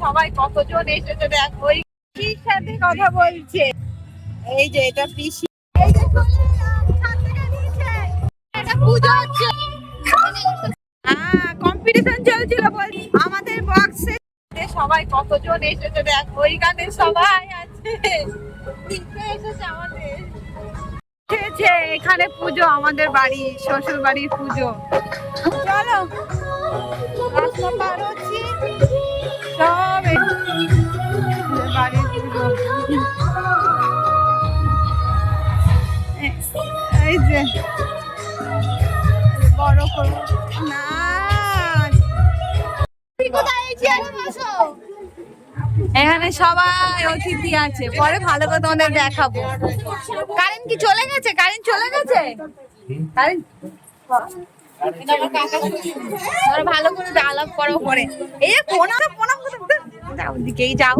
সবাই কতজন এসেছে দেখ, ওই পিসির সাথে কথা বলছে। এই যে এটা পিসি, এই যে চলে এলাম, ছাদ থেকে নিচে এটা পূজা হচ্ছে। কম্পিটিশন চলছিল বল আমাদের বক্সে, সবাই কতজন এসেছে দেখ, ওইখানে সবাই আছে, এসেছে আমাদের এখানে পুজো, আমাদের বাড়ি শ্বশুর বাড়ির পুজো। চলো রাস্তা পার হচ্ছি, সব বাড়ির পুজো। এই যে বড় করবো না, এখানে সবাই অতিথি আছে, পরে ভালো করে তোমাদের দেখাবো। কারেন্ট কি চলে গেছে? কারেন্ট চলে গেছে? কারেন্ট ভালো করে আলাপ করো পরে। এই যে যাও দিকেই যাও,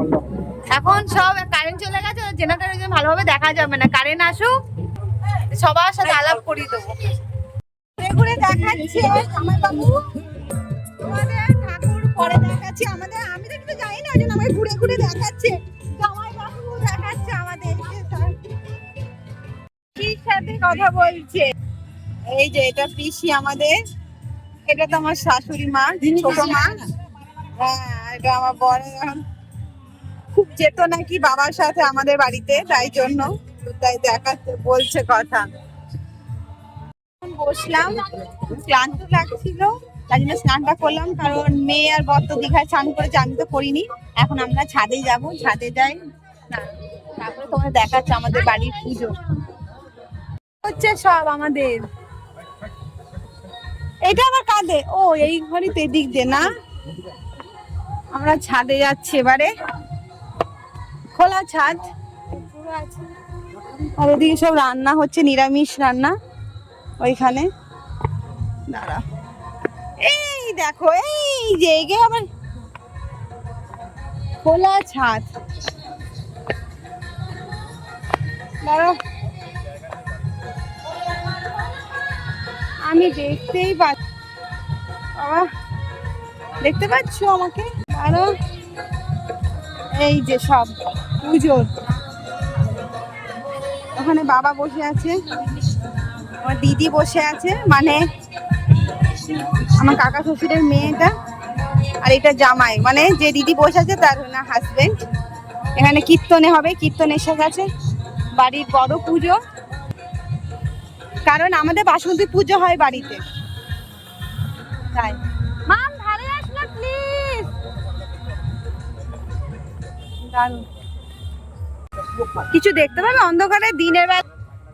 এখন সব কারেন্ট চলে গেছে, জেনারেটরের জন্য ভালোভাবে দেখা যাবে না। কারেন্ট আসুক, সবার সাথে আলাপ করিয়ে দেবো। ঘুরে দেখাচ্ছে আমার বাবু, আমাদের ঠাকুর পরে দেখাচ্ছি আমাদের, আমি তো কিছু জানি না, ওই জন্য আমাকে ঘুরে ঘুরে দেখাচ্ছে। জামাই বাবু দেখাচ্ছে আমাদের পিসির সাথে কথা বলছে। এই যে এটা পিসি আমাদের, এটা তো আমার শাশুড়ি মা, ছোট মা। হ্যাঁ, এটা আমার বড়, খুব যেত নাকি বাবার সাথে আমাদের বাড়িতে, তাই জন্য তাই দেখাচ্ছে, বলছে কথা। বসলাম, ক্লান্ত লাগছিল, তাই জন্য স্নানটা করলাম, কারণ মেয়ে আর বর তো দীঘায় স্নান করেছে, আমি তো করিনি। এখন আমরা ছাদে যাব, ছাদে যাই, তারপরে তোমাদের দেখাচ্ছে আমাদের বাড়ির পুজো হচ্ছে সব আমাদের। এটা আবার কাঁদে, ও এই ঘরই তো এদিক দিয়ে না। আমরা ছাদে যাচ্ছি এবারে, খোলা ছাদ পুরো আছে, আর ওদিকে সব রান্না হচ্ছে, নিরামিষ রান্না ওইখানে। দাঁড়া, এই দেখো, এই যে আবার খোলা ছাদ। দাঁড়া, আমি দেখতেই পাচ্ছি, বাবা দেখতে পাচ্ছ আমাকে? দাঁড়া, এই যে সব পুজোর, ওখানে বাবা বসে আছে, আমার দিদি বসে আছে, মানে আমার কাকা শ্বশুরের মেয়েটা, আর এটা জামাই, মানে যে দিদি বসে আছে তার না হাজবেন্ড। এখানে কীর্তনে হবে, কীর্তন এসে গেছে, বাড়ির বড় পুজো, কারণ আমাদের বাসন্তী পুজো হয় বাড়িতে, তাই। মাম ধারে আস না প্লিজ। দারুণ কিছু দেখতে পাবে অন্ধকারে, দিনের বেলা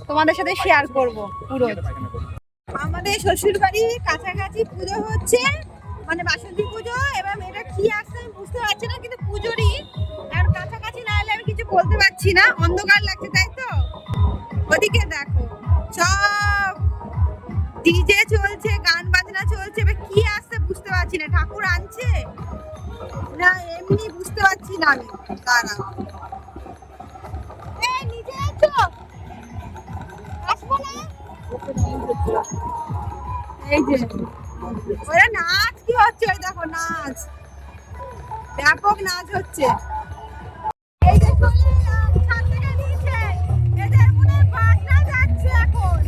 তোমাদের সাথে শেয়ার করব পুরো। আমাদের শ্বশুর বাড়ির কাছাকাছি পুজো হচ্ছে, মানে বাসন্তী পুজো। এবার এটা কি আসছে আমি বুঝতে পারছি না, কিন্তু পুজোরই, আর কাছাকাছি না এলে আমি কিছু বলতে পারছি না, অন্ধকার লাগছে, তাই তো। ওদিকে দেখো সব ডিজে চলছে, গান বাজনা চলছে, এবার কি আসছে বুঝতে পারছি না, ঠাকুর আনছে না এমনি বুঝতে পারছি না আমি। দাঁড়াও, এই নিচে আছো, আসবো না। এই যে ওরা নাচ কি হচ্ছে, ওই দেখো নাচ, ব্যাপক নাচ হচ্ছে। এই যে চলে এলাম, ছাদ থেকে নিচে, এদের মনে হয় বাজনা যাচ্ছে এখন।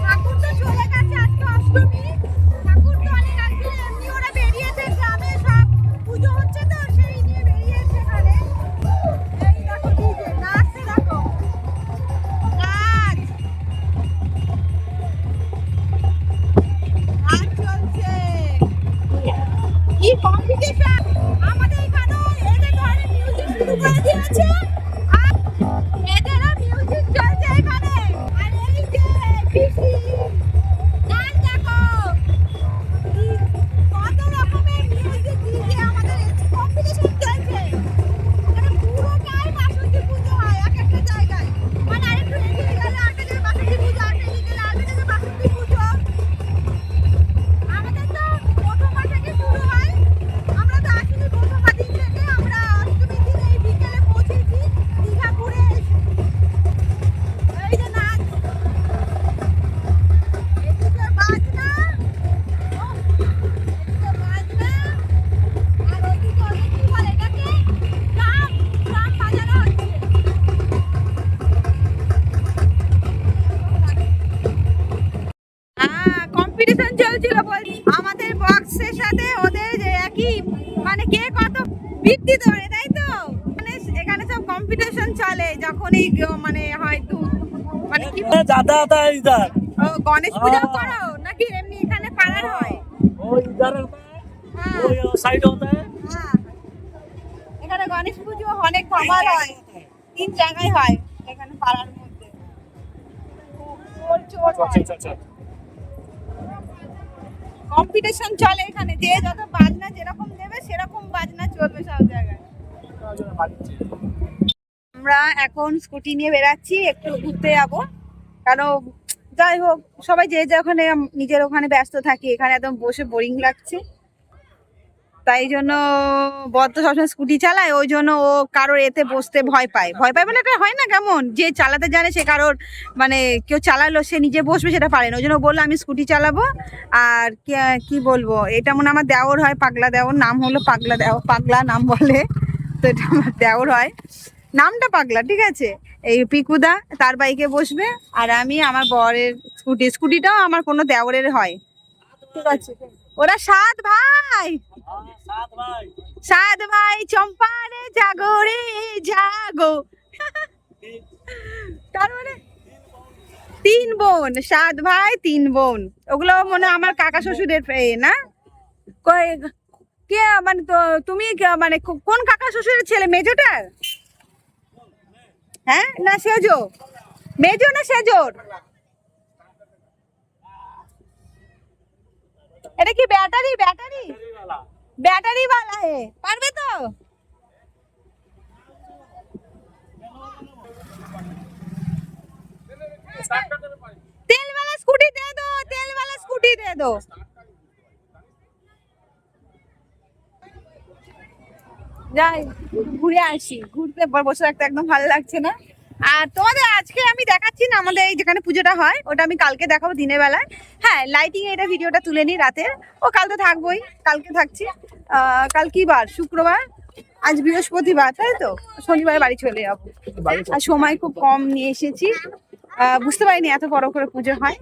ঠাকুর তো চলে গেছে, আজকে অষ্টমী, ঠাকুর তো অনেক আগে এমনি ওরা বেরিয়েছে, গ্রামে সব পুজো হচ্ছে তো সেই নিয়ে বেরিয়েছে এখানে। এই দেখো ডিজে নাচছে, দেখো নাচ নাচ চলছে। কি কম্পিটিশন আমাদের এখানেও, এদের ঘরে মিউজিক শুরু করে দিয়েছে, আর এদেরও মিউজিক চলছে এখানে। আর এই যে পিসি নাচ দেখো, কত রকমের মিউজিক ডিজে, আমাদের কম্পিটিশন চলছে। এখানে পুরোটাই বাসন্তী পুজো হয় এক একটা জায়গায়, মানে আরেকটু এগিয়ে গেলে আরেকটা জায়গায় বাসন্তী পুজো, আরেকটু এগিয়ে গেলে আরেকটা জায়গায় বাসন্তী পুজো। আমাদের তো প্রথমবার থেকে শুরু হয়, আমরা তো আসলে প্রথমবার দিন থেকে, আমরা অষ্টমীর দিন এই বিকেলে পৌঁছেছি। মানে কে কত বৃদ্ধি ধরে, তাই তো? মানে এখানে সব কম্পিটিশন চলে যখন এই মানে হয়তো মানে কি ज्यादा आता है इधर। ও, গণেশ পূজা করো নাকি এমনি এখানে পাড়ার হয়? वो इधर होता है, হ্যাঁ वो साइड होता है। হ্যাঁ, এখানে গণেশ পুজো অনেক কমার হয়, 3 জায়গায় হয় এখানে পাড়ার মধ্যে। কম্পিটিশন চলে এখানে, যে যত বাজনা যেরকম দেবে সেরকম বাজনা চলবে সব জায়গায়। আমরা এখন স্কুটি নিয়ে বেরাচ্ছি, একটু ঘুরতে যাবো। কারণ যাই হোক, সবাই যে ওখানে নিজের ওখানে ব্যস্ত থাকি, এখানে একদম বসে বোরিং লাগছে। তাই জন্য বর তো সবসময় স্কুটি চালায়, ওই জন্য ও কারোর এতে বসতে ভয় পায়। ভয় পায় বলে এটা হয় না, কেমন যে চালাতে জানে সে কারোর মানে কেউ চালালো সে নিজে বসবে সেটা পারে না। ওই জন্য বললো আমি স্কুটি চালাবো। আর কি বলবো, এটা মনে আমার দেওর হয়, পাগলা দেওর, নাম হলো পাগলা দেওর, পাগলা নাম বলে তো, এটা আমার দেওর হয়, নামটা পাগলা, ঠিক আছে। এই পিকুদা তার বাইকে বসবে আর আমি আমার বরের স্কুটিটাও আমার কোনো দেওরের হয়, ঠিক আছে। ওরা 7 ভাই, साथ भाई। 7 ভাই চম্পারে জাগো রে জাগো। তার মানে 3 বোন, 7 ভাই 3 বোন। ওগুলো মনে হয় আমার কাকা শ্বশুরের না কে মানে তুমি মানে কোন কাকা শ্বশুরের ছেলে, মেজোটার? হ্যাঁ না সেজো, মেজো না সেজোর? এটা কি ব্যাটারি ব্যাটারি ব্যাটারি वाला है, পারবে তো? তেল वाला स्कूटी दे दो, तेल वाला स्कूटी दे दो। যাই ঘুরে আসি, ঘুরতে বসে থাকতে একদম ভালো লাগছে না। আর তোমাদের আজকে আমি দেখাচ্ছি না, আমাদের এই যেখানে পুজোটা হয় ওটা আমি কালকে দেখাবো দিনের বেলায়। হ্যাঁ লাইটিং এটা ভিডিওটা তুলে নিই রাতের, ও কাল তো থাকবোই, কালকে থাকছি। কাল কি বার? শুক্রবার, আজ বৃহস্পতিবার, তাই তো শনিবার বাড়ি চলে যাবো। আর সময় খুব কম নিয়ে এসেছি, বুঝতে পারিনি এত বড় করে পুজো হয়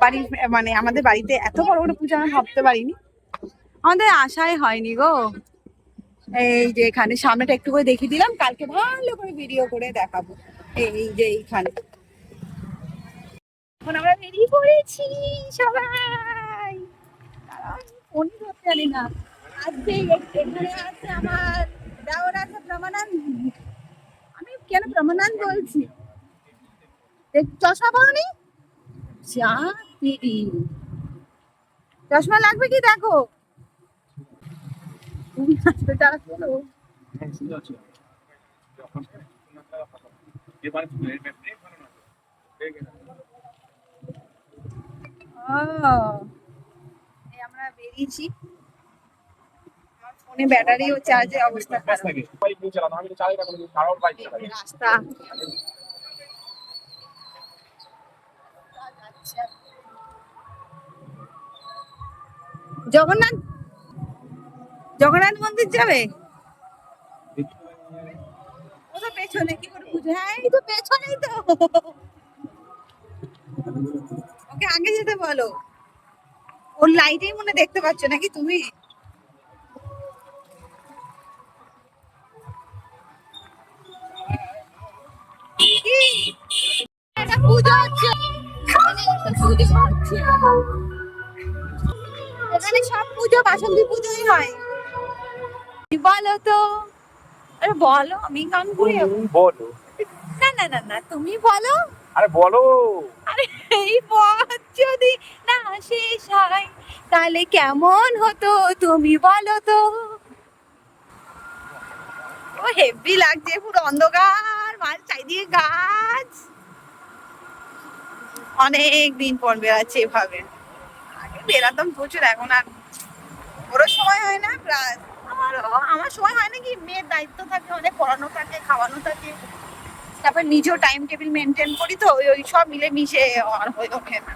বাড়ি, মানে আমাদের বাড়িতে এত বড় করে পুজো আমি ভাবতে পারিনি, আমাদের আশাই হয়নি গো। এই যে এখানে সামনেটা একটু করে দেখিয়ে দিলাম, কালকে ভালো করে ভিডিও করে দেখাবো। এই যে এইখানে এখন আমরা বেরিয়ে পড়েছি সবাই, ফোনই ধরতে জানি না। আজকে এখানে আছে আমার দেওর আছে প্রমাণান, আমি কেন প্রমাণান বলছি, চশমা পরনি? যা দিদি, চশমা লাগবে কি দেখো, তুমি আসতে চাচ্ছ তো? আমরা বেরিয়েছি, আমার ফোনে ব্যাটারি ও চার্জের অবস্থা খারাপ। রাস্তা জগন্নাথ জগন্নাথ মন্দির যাবে, ও তো পেছনে কি করে বুঝে? হ্যাঁ এই তো পেছনেই তো, ওকে আগে যেতে বলো, ওর লাইটেই মনে দেখতে পাচ্ছ নাকি তুমি? পুজো হচ্ছে এখানে, সব পুজো বাসন্তী পুজোই হয়। বলো তো, আরে বলো, আমি গান করি বলো। না না না না তুমি বলো, আরে বলো। আরে এই পথ যদি না শেষ হয় তাহলে কেমন হতো তুমি বলো তো। ও হেভি লাগছে, পুরো অন্ধকার, মাঝ চারিদিকে গাছ। অনেক দিন পর বেড়াচ্ছে এভাবে, আগে বেড়াতাম প্রচুর, এখন আর ওরও সময় হয় না, প্লাস আমার সময় হয় না, কি মেয়ের দায়িত্ব থাকে, অনেক পড়ানো থাকে, খাওয়ানো থাকে, তারপর নিজেও টাইম টেবিল মেনটেন করি, তো ওই সব মিলে মিশে আর হয়ে ওঠে না।